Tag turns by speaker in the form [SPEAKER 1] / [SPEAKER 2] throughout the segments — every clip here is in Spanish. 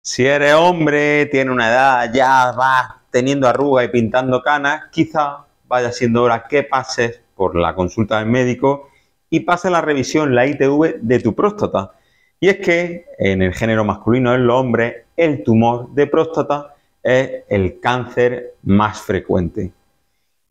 [SPEAKER 1] Si eres hombre, tienes una edad, ya vas teniendo arrugas y pintando canas, quizá vaya siendo hora que pases por la consulta del médico y pases la revisión, la ITV de tu próstata. Y es que en el género masculino, en los hombres, el tumor de próstata es el cáncer más frecuente.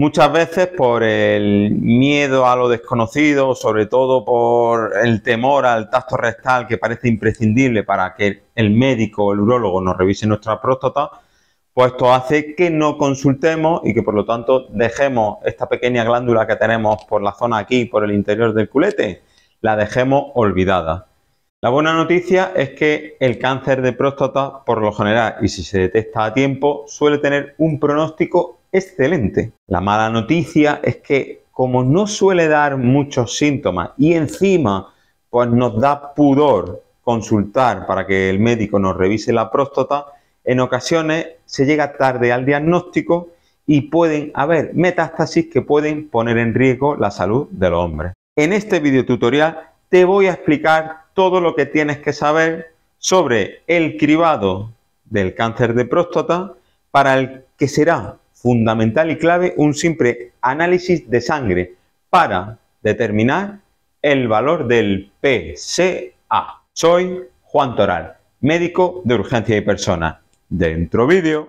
[SPEAKER 1] Muchas veces por el miedo a lo desconocido, sobre todo por el temor al tacto rectal que parece imprescindible para que el médico o el urólogo nos revise nuestra próstata, pues esto hace que no consultemos y que por lo tanto dejemos esta pequeña glándula que tenemos por la zona aquí, por el interior del culete, la dejemos olvidada. La buena noticia es que el cáncer de próstata, por lo general, y si se detecta a tiempo, suele tener un pronóstico excelente. La mala noticia es que como no suele dar muchos síntomas y encima pues nos da pudor consultar para que el médico nos revise la próstata, en ocasiones se llega tarde al diagnóstico y pueden haber metástasis que pueden poner en riesgo la salud de los hombres. En este video tutorial te voy a explicar todo lo que tienes que saber sobre el cribado del cáncer de próstata, para el que será fundamental y clave un simple análisis de sangre para determinar el valor del PSA. Soy Juan Toral, médico de urgencia y personas. Dentro vídeo.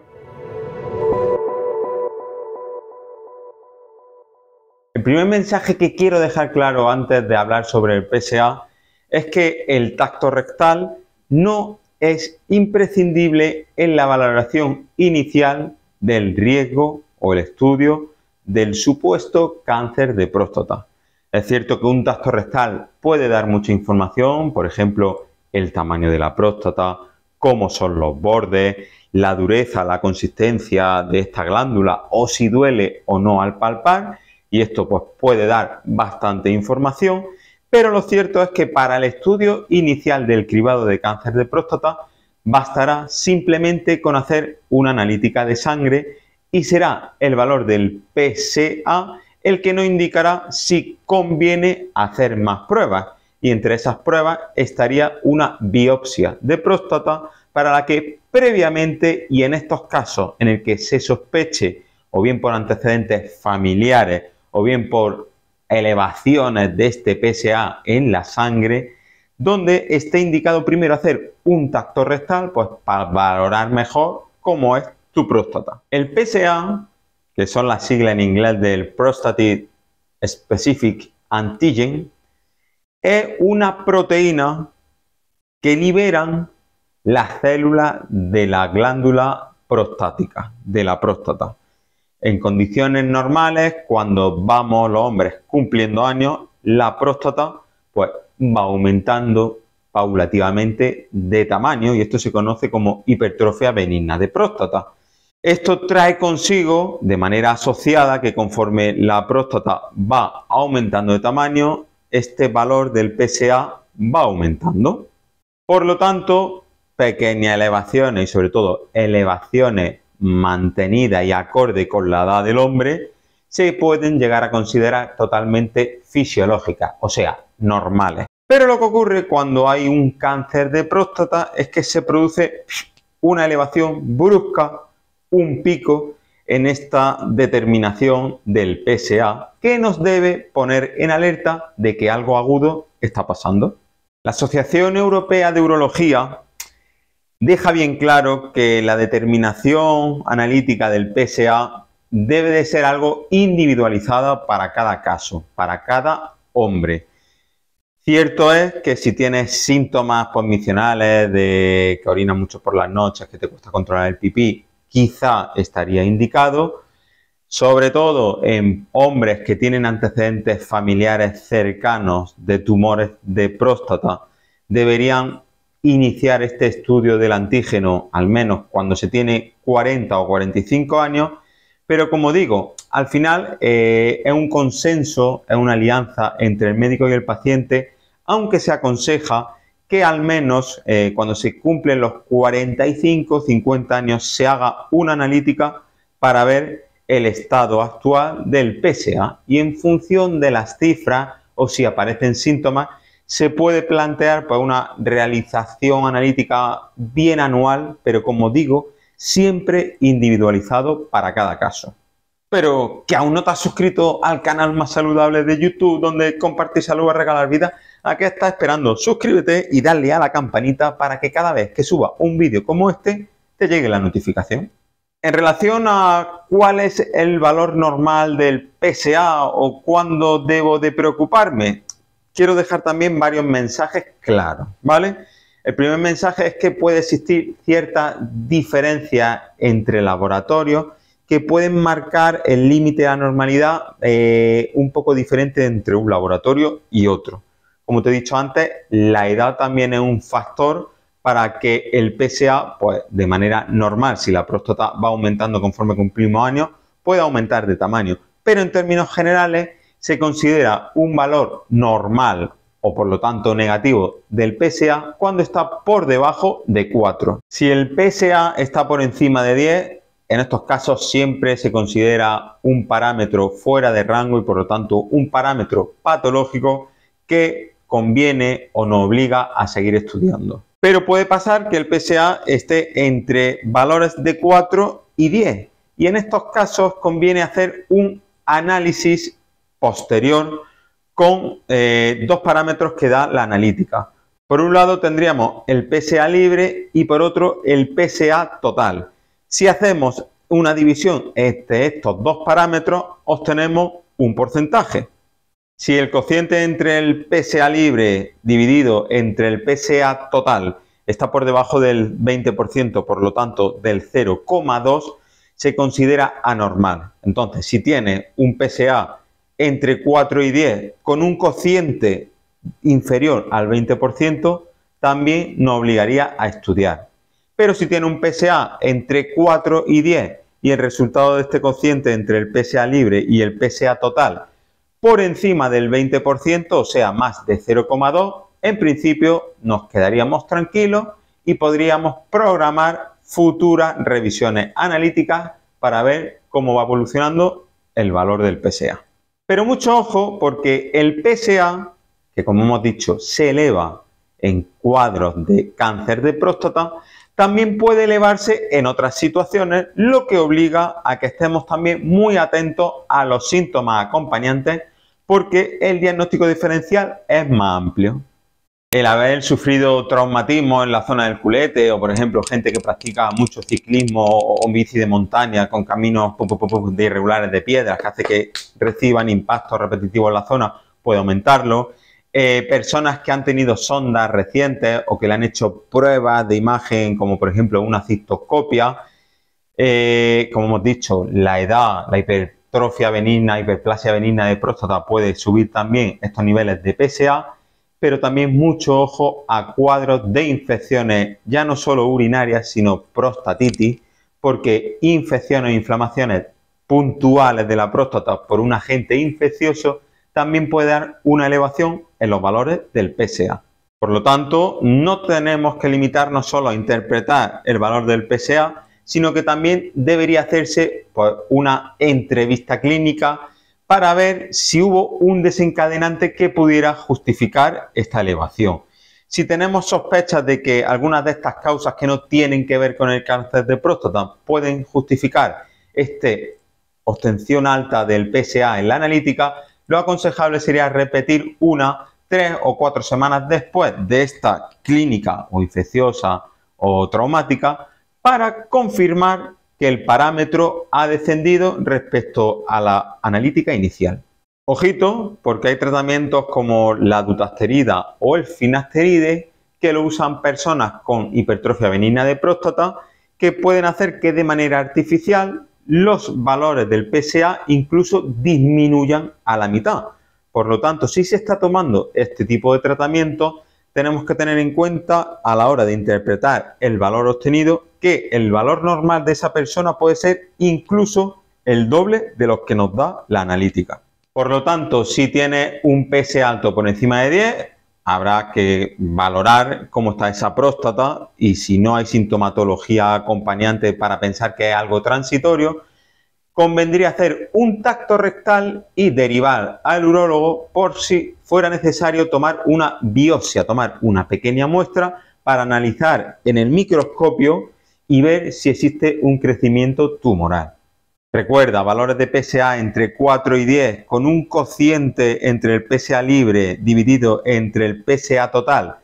[SPEAKER 1] El primer mensaje que quiero dejar claro antes de hablar sobre el PSA es que el tacto rectal no es imprescindible en la valoración inicial del riesgo o el estudio del supuesto cáncer de próstata. Es cierto que un tacto rectal puede dar mucha información, por ejemplo, el tamaño de la próstata, cómo son los bordes, la dureza, la consistencia de esta glándula o si duele o no al palpar, y esto pues puede dar bastante información, pero lo cierto es que para el estudio inicial del cribado de cáncer de próstata bastará simplemente con hacer una analítica de sangre y será el valor del PSA el que nos indicará si conviene hacer más pruebas, y entre esas pruebas estaría una biopsia de próstata para la que previamente, y en estos casos en el que se sospeche o bien por antecedentes familiares o bien por elevaciones de este PSA en la sangre, donde esté indicado primero hacer un tacto rectal, pues para valorar mejor cómo es tu próstata. El PSA, que son las siglas en inglés del Prostate Specific Antigen, es una proteína que liberan las células de la glándula prostática, de la próstata. En condiciones normales, cuando vamos los hombres cumpliendo años, la próstata pues va aumentando paulativamente de tamaño y esto se conoce como hipertrofia benigna de próstata. Esto trae consigo de manera asociada que conforme la próstata va aumentando de tamaño, este valor del PSA va aumentando. Por lo tanto, pequeñas elevaciones y sobre todo elevaciones mantenidas y acorde con la edad del hombre se pueden llegar a considerar totalmente fisiológicas, o sea, normales. Pero lo que ocurre cuando hay un cáncer de próstata es que se produce una elevación brusca, un pico en esta determinación del PSA que nos debe poner en alerta de que algo agudo está pasando. La Asociación Europea de Urología deja bien claro que la determinación analítica del PSA debe de ser algo individualizada para cada caso, para cada hombre. Cierto es que si tienes síntomas posmicionales de que orinas mucho por las noches, que te cuesta controlar el pipí, quizá estaría indicado, sobre todo en hombres que tienen antecedentes familiares cercanos de tumores de próstata, deberían iniciar este estudio del antígeno al menos cuando se tiene 40 o 45 años, pero como digo, al final es un consenso, es una alianza entre el médico y el paciente, aunque se aconseja que al menos cuando se cumplen los 45 o 50 años se haga una analítica para ver el estado actual del PSA y en función de las cifras o si aparecen síntomas se puede plantear pues, una realización analítica bianual, pero como digo, siempre individualizado para cada caso. Pero que aún no te has suscrito al canal más saludable de YouTube, donde compartir salud a regalar vida, ¿a qué estás esperando? Suscríbete y dale a la campanita para que cada vez que suba un vídeo como este, te llegue la notificación. En relación a cuál es el valor normal del PSA o cuándo debo de preocuparme, quiero dejar también varios mensajes claros, ¿vale? El primer mensaje es que puede existir cierta diferencia entre laboratorios que pueden marcar el límite de la normalidad un poco diferente entre un laboratorio y otro. Como te he dicho antes, la edad también es un factor para que el PSA, pues de manera normal, si la próstata va aumentando conforme cumplimos años, pueda aumentar de tamaño. Pero en términos generales se considera un valor normal o por lo tanto negativo del PSA cuando está por debajo de 4. Si el PSA está por encima de 10, en estos casos siempre se considera un parámetro fuera de rango y por lo tanto un parámetro patológico que conviene o nos obliga a seguir estudiando. Pero puede pasar que el PSA esté entre valores de 4 y 10 y en estos casos conviene hacer un análisis posterior con dos parámetros que da la analítica. Por un lado tendríamos el PSA libre y por otro el PSA total. Si hacemos una división entre estos dos parámetros, obtenemos un porcentaje. Si el cociente entre el PSA libre dividido entre el PSA total está por debajo del 20%, por lo tanto del 0,2, se considera anormal. Entonces, si tiene un PSA entre 4 y 10 con un cociente inferior al 20%, también nos obligaría a estudiar. Pero si tiene un PSA entre 4 y 10 y el resultado de este cociente entre el PSA libre y el PSA total por encima del 20%, o sea, más de 0,2, en principio nos quedaríamos tranquilos y podríamos programar futuras revisiones analíticas para ver cómo va evolucionando el valor del PSA. Pero mucho ojo porque el PSA, que como hemos dicho se eleva en cuadros de cáncer de próstata, también puede elevarse en otras situaciones, lo que obliga a que estemos también muy atentos a los síntomas acompañantes porque el diagnóstico diferencial es más amplio. El haber sufrido traumatismo en la zona del culete o, por ejemplo, gente que practica mucho ciclismo o bici de montaña con caminos de irregulares de piedras que hace que reciban impactos repetitivos en la zona, puede aumentarlo. Personas que han tenido sondas recientes o que le han hecho pruebas de imagen, como por ejemplo una cistoscopia. Como hemos dicho, la edad, la hipertrofia benigna, hiperplasia benigna de próstata puede subir también estos niveles de PSA, pero también mucho ojo a cuadros de infecciones, ya no solo urinarias, sino prostatitis, porque infecciones e inflamaciones puntuales de la próstata por un agente infeccioso también puede dar una elevación en los valores del PSA. Por lo tanto, no tenemos que limitarnos solo a interpretar el valor del PSA, sino que también debería hacerse pues, una entrevista clínica para ver si hubo un desencadenante que pudiera justificar esta elevación. Si tenemos sospechas de que algunas de estas causas que no tienen que ver con el cáncer de próstata pueden justificar esta obtención alta del PSA en la analítica, lo aconsejable sería repetir 1, 3 o 4 semanas después de esta clínica o infecciosa o traumática para confirmar que el parámetro ha descendido respecto a la analítica inicial. Ojito, porque hay tratamientos como la dutasterida o el finasteride que lo usan personas con hipertrofia benigna de próstata que pueden hacer que de manera artificial los valores del PSA incluso disminuyan a la mitad. Por lo tanto, si se está tomando este tipo de tratamiento, tenemos que tener en cuenta a la hora de interpretar el valor obtenido que el valor normal de esa persona puede ser incluso el doble de lo que nos da la analítica. Por lo tanto, si tiene un PSA alto por encima de 10, habrá que valorar cómo está esa próstata y si no hay sintomatología acompañante para pensar que es algo transitorio, convendría hacer un tacto rectal y derivar al urólogo por si fuera necesario tomar una biopsia, tomar una pequeña muestra para analizar en el microscopio y ver si existe un crecimiento tumoral. Recuerda, valores de PSA entre 4 y 10 con un cociente entre el PSA libre dividido entre el PSA total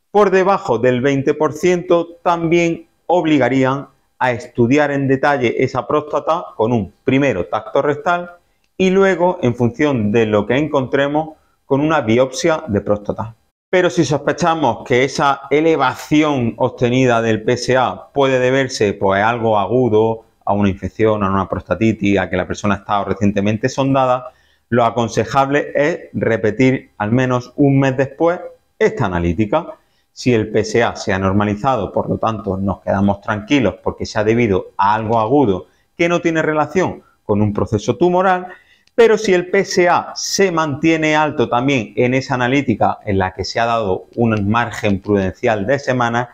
[SPEAKER 1] por debajo del 20% también obligarían a estudiar en detalle esa próstata con un primero tacto rectal y luego, en función de lo que encontremos, con una biopsia de próstata. Pero si sospechamos que esa elevación obtenida del PSA puede deberse pues, a algo agudo, a una infección, a una prostatitis, a que la persona ha estado recientemente sondada, lo aconsejable es repetir al menos un mes después esta analítica. Si el PSA se ha normalizado, por lo tanto, nos quedamos tranquilos porque se ha debido a algo agudo que no tiene relación con un proceso tumoral, pero si el PSA se mantiene alto también en esa analítica en la que se ha dado un margen prudencial de semanas,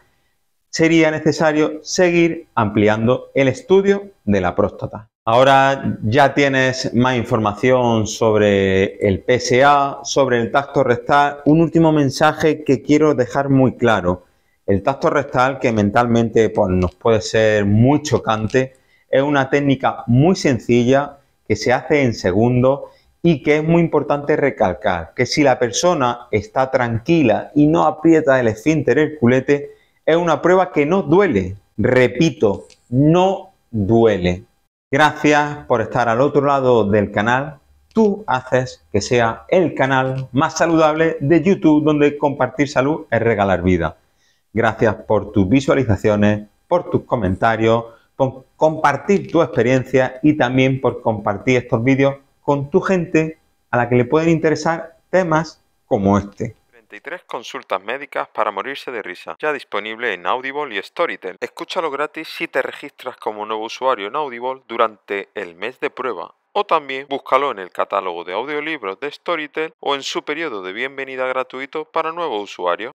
[SPEAKER 1] sería necesario seguir ampliando el estudio de la próstata. Ahora ya tienes más información sobre el PSA, sobre el tacto rectal. Un último mensaje que quiero dejar muy claro. El tacto rectal, que mentalmente pues, nos puede ser muy chocante, es una técnica muy sencilla que se hace en segundos y que es muy importante recalcar que si la persona está tranquila y no aprieta el esfínter, el culete, es una prueba que no duele. Repito, no duele. Gracias por estar al otro lado del canal. Tú haces que sea el canal más saludable de YouTube, donde compartir salud es regalar vida. Gracias por tus visualizaciones, por tus comentarios, por compartir tu experiencia y también por compartir estos vídeos con tu gente a la que le pueden interesar temas como este.
[SPEAKER 2] 33 consultas médicas para morirse de risa, ya disponible en Audible y Storytel. Escúchalo gratis si te registras como nuevo usuario en Audible durante el mes de prueba. O también búscalo en el catálogo de audiolibros de Storytel o en su periodo de bienvenida gratuito para nuevos usuarios.